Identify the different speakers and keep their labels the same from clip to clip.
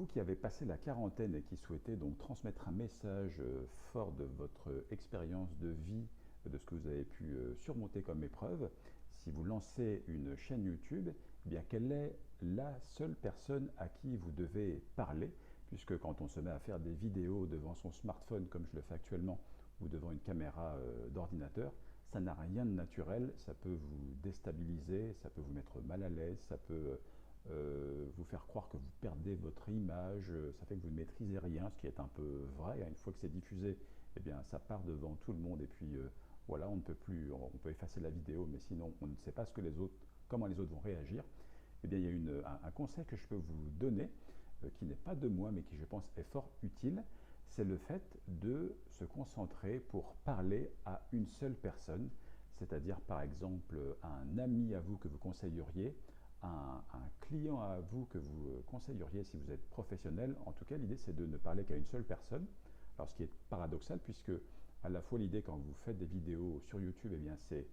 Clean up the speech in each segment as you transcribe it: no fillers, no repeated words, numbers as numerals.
Speaker 1: Vous qui avez passé la quarantaine et qui souhaitez donc transmettre un message fort de votre expérience de vie, de ce que vous avez pu surmonter comme épreuve, si vous lancez une chaîne YouTube, eh bien, quelle est la seule personne à qui vous devez parler? Puisque quand on se met à faire des vidéos devant son smartphone, comme je le fais actuellement, ou devant une caméra d'ordinateur, ça n'a rien de naturel, ça peut vous déstabiliser, ça peut vous mettre mal à l'aise, ça peut vous faire croire que vous perdez votre image, ça fait que vous ne maîtrisez rien, ce qui est un peu vrai. Une fois que c'est diffusé, eh bien, ça part devant tout le monde et puis voilà, on ne peut plus, on peut effacer la vidéo, mais sinon on ne sait pas ce que les autres, comment les autres vont réagir. Eh bien, il y a un conseil que je peux vous donner, qui n'est pas de moi, mais qui je pense est fort utile, c'est le fait de se concentrer pour parler à une seule personne, c'est-à-dire par exemple un ami à vous que vous conseilleriez, un client à vous que vous conseilleriez si vous êtes professionnel. En tout cas, l'idée c'est de ne parler qu'à une seule personne. Alors ce qui est paradoxal puisque à la fois l'idée quand vous faites des vidéos sur YouTube, eh bien c'est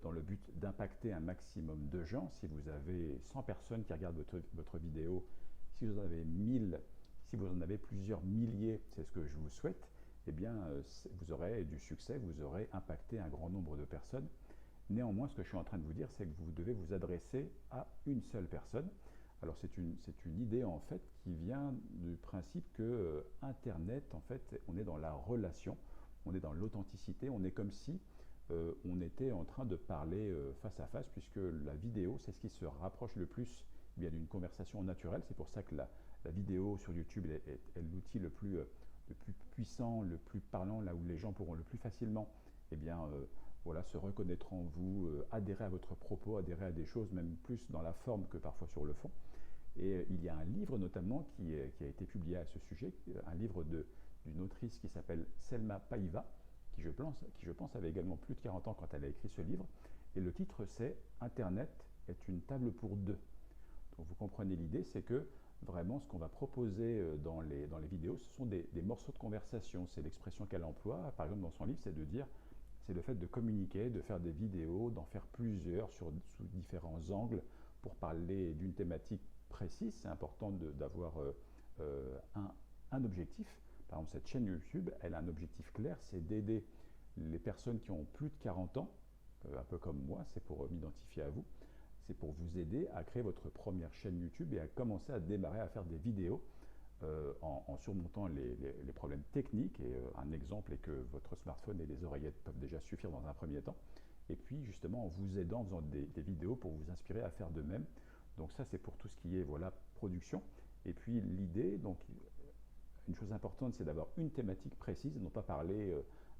Speaker 1: dans le but d'impacter un maximum de gens. Si vous avez 100 personnes qui regardent votre vidéo, si vous en avez 1000, si vous en avez plusieurs milliers, c'est ce que je vous souhaite, eh bien vous aurez du succès, vous aurez impacté un grand nombre de personnes. Néanmoins, ce que je suis en train de vous dire, c'est que vous devez vous adresser à une seule personne. Alors c'est une idée en fait qui vient du principe que Internet, en fait, on est dans la relation, on est dans l'authenticité, on est comme si on était en train de parler face à face, puisque la vidéo, c'est ce qui se rapproche le plus bien d'une conversation naturelle. C'est pour ça que la vidéo sur YouTube est l'outil le plus puissant, le plus parlant, là où les gens pourront le plus facilement eh bien, voilà, se reconnaître en vous, adhérer à votre propos, adhérer à des choses, même plus dans la forme que parfois sur le fond. Et il y a un livre notamment qui a été publié à ce sujet, un livre d'une autrice qui s'appelle Selma Paiva, qui je pense avait également plus de 40 ans quand elle a écrit ce livre. Et le titre c'est Internet est une table pour deux. Donc vous comprenez l'idée, c'est que vraiment ce qu'on va proposer dans les vidéos, ce sont des morceaux de conversation. C'est l'expression qu'elle emploie, par exemple dans son livre, c'est de dire, c'est le fait de communiquer, de faire des vidéos, d'en faire plusieurs sous différents angles pour parler d'une thématique précise. C'est important d'avoir un objectif. Par exemple, cette chaîne YouTube, elle a un objectif clair, c'est d'aider les personnes qui ont plus de 40 ans, un peu comme moi, c'est pour m'identifier à vous, c'est pour vous aider à créer votre première chaîne YouTube et à commencer à démarrer à faire des vidéos en surmontant les problèmes techniques. Et un exemple est que votre smartphone et les oreillettes peuvent déjà suffire dans un premier temps. Et puis justement en vous aidant, en faisant des vidéos pour vous inspirer à faire de même. Donc ça c'est pour tout ce qui est voilà, production. Et puis l'idée, donc une chose importante, c'est d'avoir une thématique précise, non pas parler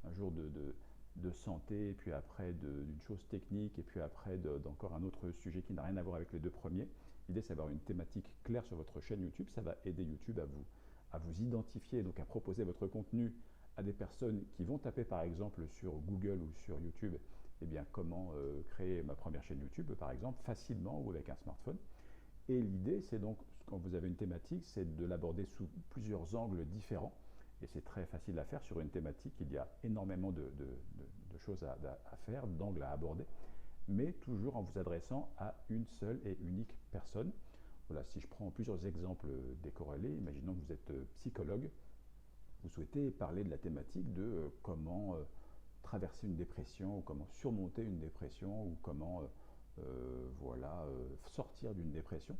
Speaker 1: un jour de santé, et puis après d'une chose technique, et puis après d'encore un autre sujet qui n'a rien à voir avec les deux premiers. L'idée, c'est d'avoir une thématique claire sur votre chaîne YouTube. Ça va aider YouTube à vous identifier, donc à proposer votre contenu à des personnes qui vont taper par exemple sur Google ou sur YouTube, eh bien, comment créer ma première chaîne YouTube, par exemple, facilement ou avec un smartphone. Et l'idée, c'est donc, quand vous avez une thématique, c'est de l'aborder sous plusieurs angles différents. Et c'est très facile à faire sur une thématique. Il y a énormément de choses à faire, d'angles à aborder, mais toujours en vous adressant à une seule et unique personne. Voilà, si je prends plusieurs exemples décorrélés, imaginons que vous êtes psychologue, vous souhaitez parler de la thématique de comment traverser une dépression, ou comment surmonter une dépression, ou comment voilà, sortir d'une dépression,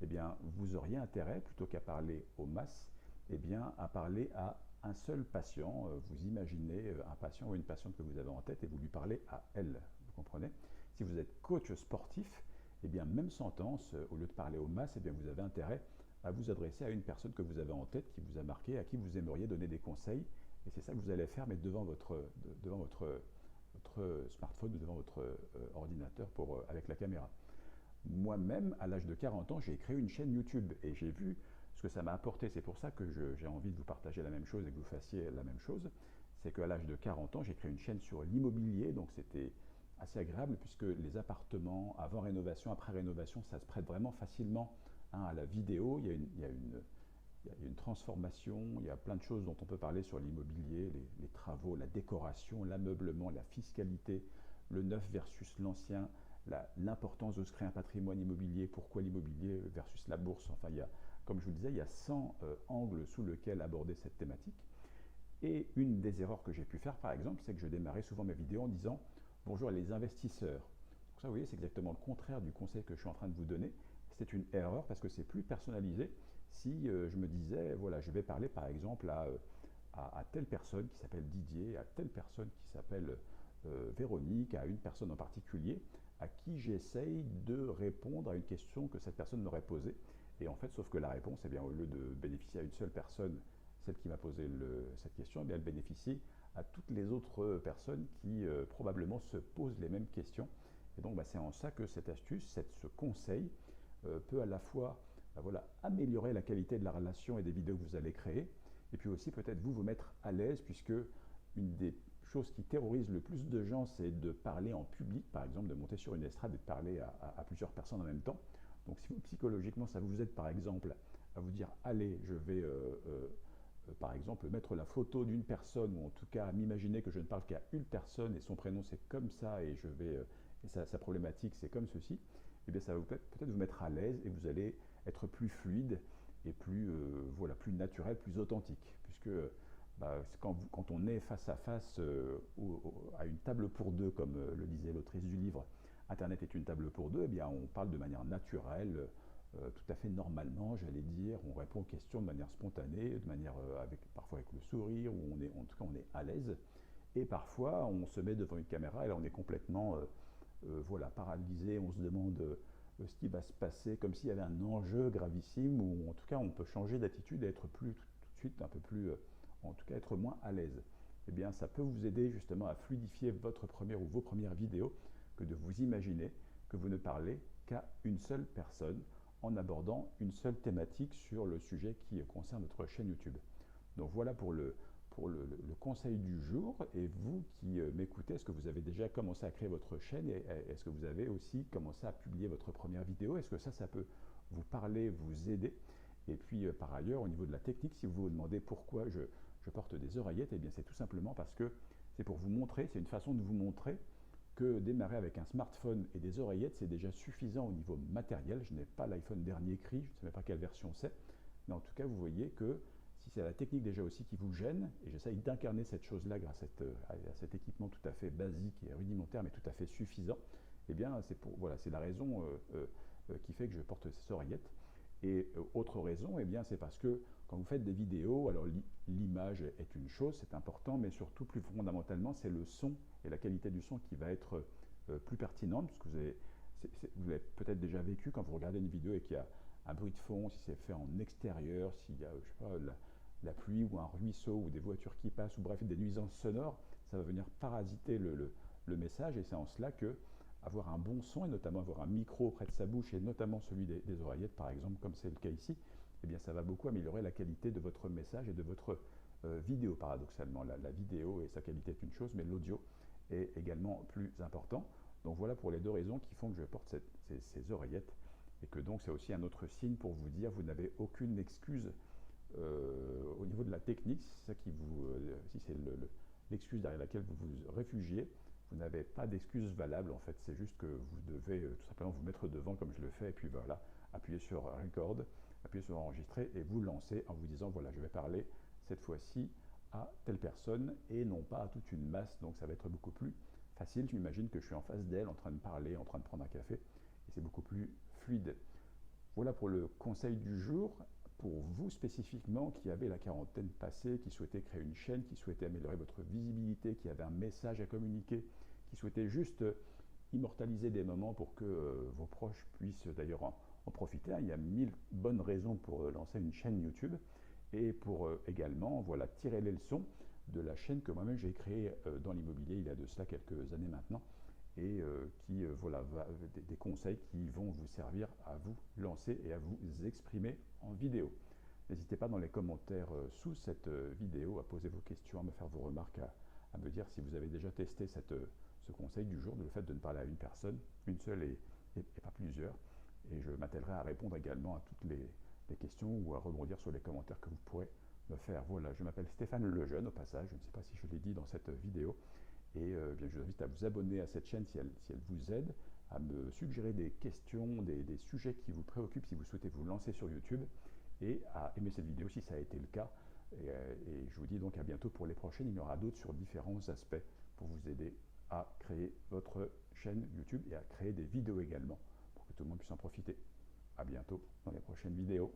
Speaker 1: eh bien, vous auriez intérêt, plutôt qu'à parler aux masses, eh bien, à parler à un seul patient. Vous imaginez un patient ou une patiente que vous avez en tête et vous lui parlez à elle. Vous comprenez? Si vous êtes coach sportif, eh bien, même sentence, au lieu de parler aux masses, eh bien, vous avez intérêt à vous adresser à une personne que vous avez en tête, qui vous a marqué, à qui vous aimeriez donner des conseils. Et c'est ça que vous allez faire, mais devant votre smartphone ou devant votre ordinateur avec la caméra. Moi-même, à l'âge de 40 ans, j'ai créé une chaîne YouTube et j'ai vu ce que ça m'a apporté. C'est pour ça que j'ai envie de vous partager la même chose et que vous fassiez la même chose. C'est qu'à l'âge de 40 ans, j'ai créé une chaîne sur l'immobilier, donc c'était assez agréable puisque les appartements, avant rénovation, après rénovation, ça se prête vraiment facilement à la vidéo. Il y a une transformation, il y a plein de choses dont on peut parler sur l'immobilier, les travaux, la décoration, l'ameublement, la fiscalité, le neuf versus l'ancien, l'importance de se créer un patrimoine immobilier, pourquoi l'immobilier versus la bourse. Enfin, il y a comme je vous le disais, il y a 100 angles sous lesquels aborder cette thématique. Et une des erreurs que j'ai pu faire, par exemple, c'est que je démarrais souvent mes vidéos en disant « Bonjour les investisseurs ». Donc ça, vous voyez, c'est exactement le contraire du conseil que je suis en train de vous donner. C'est une erreur parce que c'est plus personnalisé. Si je me disais, voilà, je vais parler par exemple à telle personne qui s'appelle Didier, à telle personne qui s'appelle Véronique, à une personne en particulier, à qui j'essaye de répondre à une question que cette personne m'aurait posée. Et en fait, sauf que la réponse, eh bien, au lieu de bénéficier à une seule personne, celle qui m'a posé cette question, eh bien, elle bénéficie à toutes les autres personnes qui probablement se posent les mêmes questions. Et donc, c'est en ça que cette astuce, ce conseil, peut à la fois voilà, améliorer la qualité de la relation et des vidéos que vous allez créer, et puis aussi peut-être vous mettre à l'aise, puisque une des choses qui terrorise le plus de gens, c'est de parler en public, par exemple, de monter sur une estrade et de parler à plusieurs personnes en même temps. Donc si vous, psychologiquement, ça vous aide par exemple à vous dire, allez, je vais par exemple mettre la photo d'une personne, ou en tout cas m'imaginer que je ne parle qu'à une personne et son prénom c'est comme ça, et je vais et sa problématique c'est comme ceci, et eh bien ça va peut-être vous mettre à l'aise et vous allez être plus fluide et plus, voilà, plus naturel, plus authentique, puisque quand on est face à face à une table pour deux, comme le disait l'autrice du livre, Internet est une table pour deux, eh bien on parle de manière naturelle, tout à fait normalement, j'allais dire, on répond aux questions de manière spontanée, de manière parfois avec le sourire, où en tout cas on est à l'aise, et parfois on se met devant une caméra et là on est complètement voilà, paralysé, on se demande ce qui va se passer, comme s'il y avait un enjeu gravissime, ou en tout cas on peut changer d'attitude et être plus tout de suite un peu plus, en tout cas être moins à l'aise. Eh bien ça peut vous aider justement à fluidifier votre première ou vos premières vidéos, que de vous imaginer que vous ne parlez qu'à une seule personne en abordant une seule thématique sur le sujet qui concerne notre chaîne YouTube. Donc voilà pour le conseil du jour. Et vous qui m'écoutez, est-ce que vous avez déjà commencé à créer votre chaîne, et est-ce que vous avez aussi commencé à publier votre première vidéo? Est-ce que ça peut vous parler, vous aider? Et puis par ailleurs, au niveau de la technique, si vous vous demandez pourquoi je porte des oreillettes, eh bien c'est tout simplement parce que c'est pour vous montrer, c'est une façon de vous montrer que démarrer avec un smartphone et des oreillettes, c'est déjà suffisant au niveau matériel. Je n'ai pas l'iPhone dernier cri, je ne sais même pas quelle version c'est, mais en tout cas, vous voyez que si c'est la technique déjà aussi qui vous gêne, et j'essaye d'incarner cette chose-là grâce à cet équipement tout à fait basique et rudimentaire, mais tout à fait suffisant, eh bien, c'est la raison qui fait que je porte ces oreillettes. Et autre raison, eh bien, c'est parce que quand vous faites des vidéos, alors l'image est une chose, c'est important, mais surtout, plus fondamentalement, c'est le son et la qualité du son qui va être plus pertinente, parce que vous l'avez peut-être déjà vécu quand vous regardez une vidéo et qu'il y a un bruit de fond, si c'est fait en extérieur, s'il y a, je sais pas, la pluie ou un ruisseau ou des voitures qui passent, ou bref, des nuisances sonores, ça va venir parasiter le message, et c'est en cela que avoir un bon son, et notamment avoir un micro près de sa bouche, et notamment celui des oreillettes par exemple, comme c'est le cas ici, eh bien ça va beaucoup améliorer la qualité de votre message et de votre vidéo, paradoxalement. La vidéo et sa qualité est une chose, mais l'audio est également plus important. Donc voilà pour les deux raisons qui font que je porte ces oreillettes, et que donc c'est aussi un autre signe pour vous dire vous n'avez aucune excuse au niveau de la technique. C'est ça qui si c'est l'excuse derrière laquelle vous vous réfugiez, vous n'avez pas d'excuse valable en fait, c'est juste que vous devez tout simplement vous mettre devant comme je le fais, et puis voilà, appuyer sur record, appuyer sur enregistrer et vous lancer en vous disant voilà, je vais parler cette fois-ci à telle personne et non pas à toute une masse, donc ça va être beaucoup plus facile. Je m'imagine que je suis en face d'elle en train de parler, en train de prendre un café, et c'est beaucoup plus fluide. Voilà pour le conseil du jour. Pour vous spécifiquement qui avez la quarantaine passée, qui souhaitez créer une chaîne, qui souhaitez améliorer votre visibilité, qui avez un message à communiquer, qui souhaitez juste immortaliser des moments pour que vos proches puissent d'ailleurs en profiter. Il y a 1000 bonnes raisons pour lancer une chaîne YouTube, et pour également voilà, tirer les leçons de la chaîne que moi-même j'ai créée dans l'immobilier il y a de cela quelques années maintenant, et voilà, des conseils qui vont vous servir à vous lancer et à vous exprimer en vidéo. N'hésitez pas dans les commentaires sous cette vidéo à poser vos questions, à me faire vos remarques, à me dire si vous avez déjà testé ce conseil du jour, le fait de ne parler à une personne, une seule et pas plusieurs. Et je m'attellerai à répondre également à toutes les questions, ou à rebondir sur les commentaires que vous pourrez me faire. Voilà, je m'appelle Stéphane Lejeune au passage, je ne sais pas si je l'ai dit dans cette vidéo. Et bien, je vous invite à vous abonner à cette chaîne si elle vous aide, à me suggérer des questions, des sujets qui vous préoccupent si vous souhaitez vous lancer sur YouTube. et à aimer cette vidéo si ça a été le cas. Et je vous dis donc à bientôt pour les prochaines. Il y en aura d'autres sur différents aspects pour vous aider à créer votre chaîne YouTube et à créer des vidéos également pour que tout le monde puisse en profiter. À bientôt dans les prochaines vidéos.